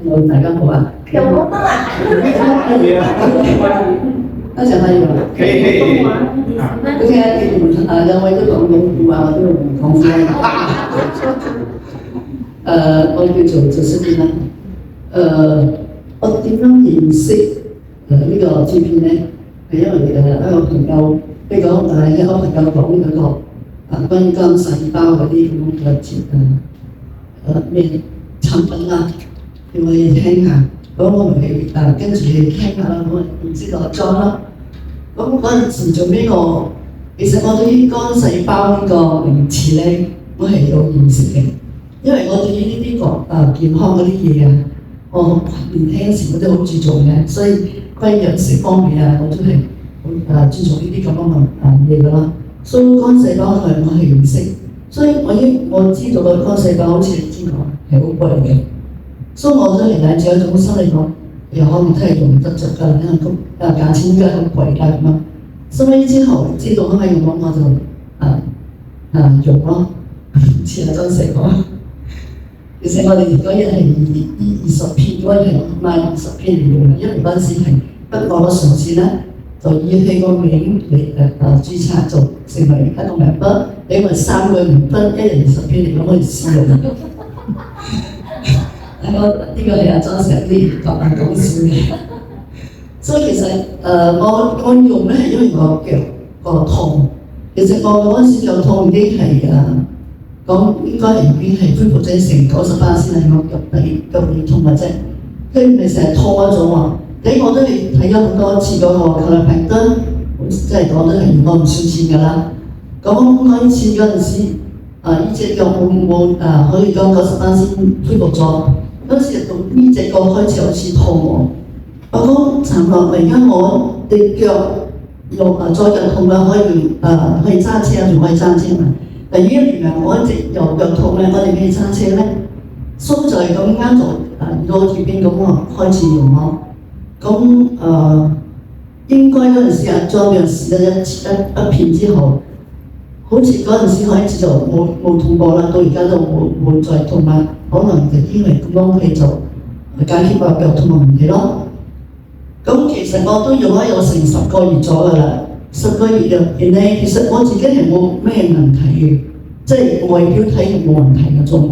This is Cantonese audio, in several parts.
Hello，大家好啊！有冇得啊？多謝輝哥。可以。OK 啊，兩位都講廣府話，我都用廣府話。我叫做謝思健啦。我點樣認識呢個 GP 咧？係因為一個朋友，一個朋友講嗰個關於乾細胞嗰啲咁樣嘅咩產品啊，叫我哋聽下。咁我咪跟住去聽下啦，我唔知道裝啦。咁嗰陣時做呢個，其實我對於乾細胞呢個名詞咧，我係有認識嘅，因為我對於呢啲健康嗰啲嘢啊，我年輕時我都好注重嘅，所以關於飲食方面啊，我都係好注重呢啲咁樣嘢㗎啦。所以乾細胞我係認識，所以我知道個乾細胞好似你知講係好貴嘅，所以我都係帶住一種心理講。有可能都係用得着㗎，因為價錢應該好貴㗎咁樣。所以之後知道可以用我就用咯，似阿張成講。其實我哋嗰日係20片，嗰日係賣20片嚟用嘅，因為嗰陣時係不過我上次咧就以佢個名嚟註冊做成為一個member，俾我3個名分，一人20片嚟講可以試用。呢個係阿張成啲講笑嘅，所以其實我用咧係因為我腳個痛，其實我嗰陣時腳痛已經係講應該係已經係恢復咗成90%先係我腳底痛嘅啫，佢唔係成日拖嗰種喎。我都係睇咗好多次嗰個抗病得，即係講都係用我唔少錢㗎啦。咁開始嗰陣時，呢隻腳冇可以講90%先恢復咗。嗰時到呢隻腳開始有次痛喎，我講殘落嚟，而家我哋腳再腳痛啦，可以揸車，仲可以揸車嘛。但係呢1年我一直右腳痛咧，我哋可以揸車咧，蘇就係咁啱就攞住邊咁開始用咯。咁應該嗰陣時裝藥試咗一片之後，好似嗰陣時開始就冇痛過啦，到而家都冇再痛啦。可能就因為咁樣佢就解決個腳痛嘅問題咯。咁其實我都用咗有成10個月咗㗎啦，10個月入邊咧，其實我自己係冇咩問題嘅，即係外表睇係冇問題嗰種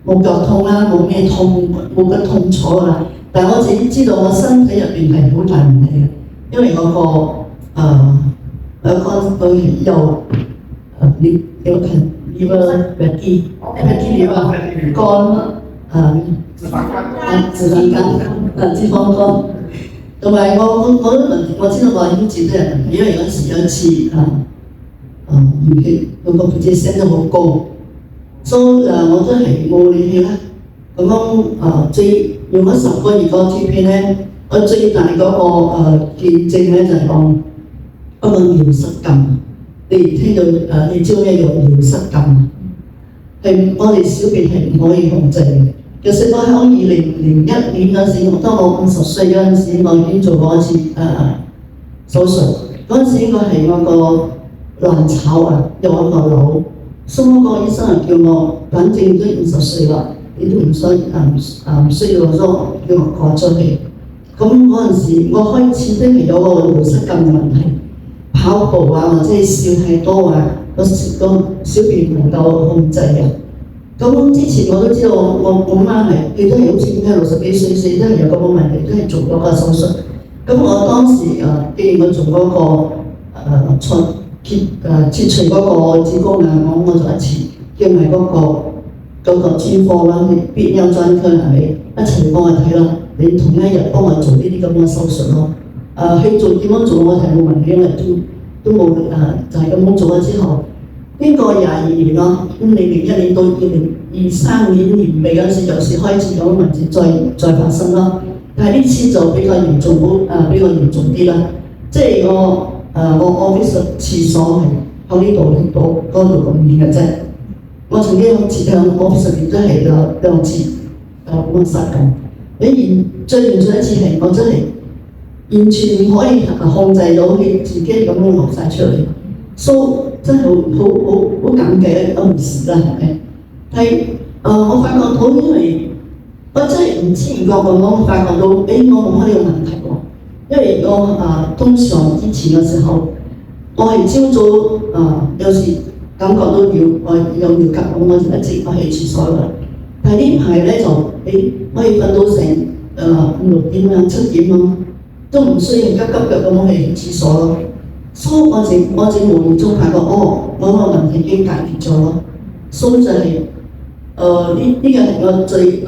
冇腳痛啦，冇咩痛，冇乜痛楚啊。但係我自己知道我身體入邊係好大問題嘅，因為我個有有liver fatty 肝脂肪肝，同埋我都我知道我腰子都有問題，因為有一次驗血個血脂升得好高，所以我都係冇理佢啦。咁樣用咗10個月個 GP 咧，我最大嗰個見證咧就係講嗰個尿失禁。你聽到你知咩叫尿失禁？係我哋小便係唔可以控制嘅。其實我喺2001年嗰時，當我50歲嗰陣時，我已經做過一次手術。嗰陣時應該係我個卵巢有一個瘤，所以個醫生就叫我，反正都50歲啦，你都唔需要咗叫我割咗佢。咁嗰陣時，我開始都係有個尿失禁嘅問題。跑步或者係笑太多個小便唔能夠控制嘅。咁之前我都知道我媽佢都係好似點解60幾歲都係有咁嘅問題，都係做咗個手術。咁我當時既然我做嗰個切除嗰個子宮我就一次叫埋嗰個專科啦，必優專科係咪一齊幫我睇啦？你同一日幫我做呢啲咁嘅手術咯。去做點樣做我係冇問題，因為都冇就係咁樣做咗之後，經過22年咯，2001年到2023年年尾嗰時，有時開始有問題再發生咯。但係呢次就比較嚴重，比較嚴重啲啦。即係我 office 廁所係喺呢度嗰度咁遠嘅啫。我曾經好似喺 office 入邊都係兩次咁失禁。最嚴重一次係我真係完全唔可以控制到佢自己咁樣流晒出嚟，真係好感激一回事啦，係咪？係我發覺到因為我真係唔知，如果我發覺到，我冇呢個問題喎。因為我通常之前嘅時候，我係朝早有時感覺到我有尿急，我就一直去廁所㗎。但係呢排咧就可以瞓到成5、6點啊、7點啊，都唔需要急急腳咁去廁所咯。所以我就無意中發覺，我個問題已經解決咗咯。所以就係呢個係我最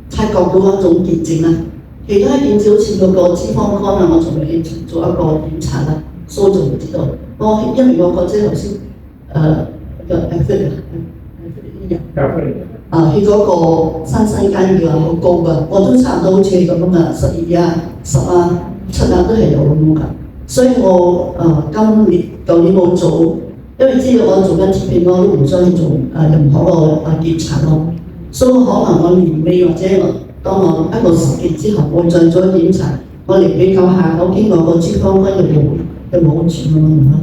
察覺到一種結症啦。其他檢查好似嗰個脂肪肝我仲未做一個檢查啦，所以就唔知道。因為我覺得頭先個佢嗰個三酸甘油好高㗎，我都差唔多好似你咁㗎，12啊、10啊、7啊都係有咁㗎。所以我舊年冇做，因為知道我做緊 TB，我都唔想去做任何個檢查咯。所以可能我年尾或者當我一個時期之後，我再做檢查，我嚟比較下，我經過個脂肪肝有冇轉咁樣啦。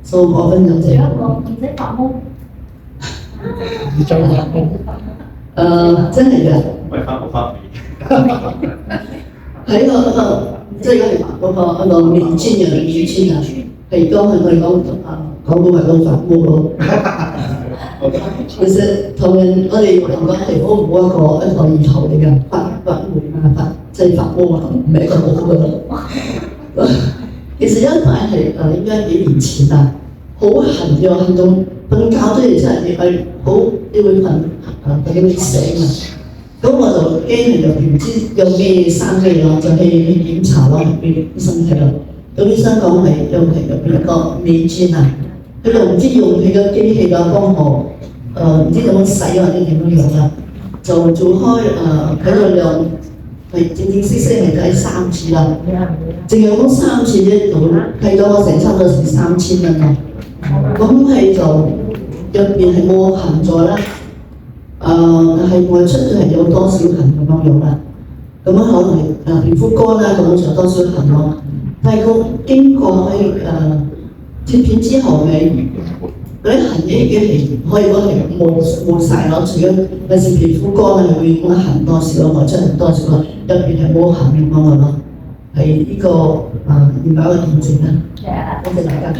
所以我分享這個。唔使發毛。唔使發毛。真係㗎。唔係發喺即係嗰個面穿啊，係當佢哋講到係講發毛咯。其實同人我哋講係好唔好一個意頭嚟㗎，發霉即係發毛唔係一個好嘅。其實一排係應該幾年前啦，好痕嘅痕到瞓覺都係真係好，你會佢會醒啊。咁我就驚係唔知有咩生嘅咯，就去檢查咯，俾醫生睇咯。咁醫生講係有一個微鑽啊，佢就唔知用佢個機器幫我唔知點樣洗或者點樣用啦，就做開喺度量係正式係睇3次啦，淨係講3次咧就睇咗我成差唔多成3000蚊咯。咁係就入邊係冇痕咗啦。係外出都係有多少痕咁樣啦，咁樣可能係皮膚乾啦，咁樣就有多少痕咯。但係個經過喺貼片之後嘅嗰啲痕已經係可以講係冇晒咯，除咗有時皮膚乾係會痕多少咯，外出痕多少咯，入邊係冇痕咁樣咯，係呢個要搞個驗證啦。多謝大家。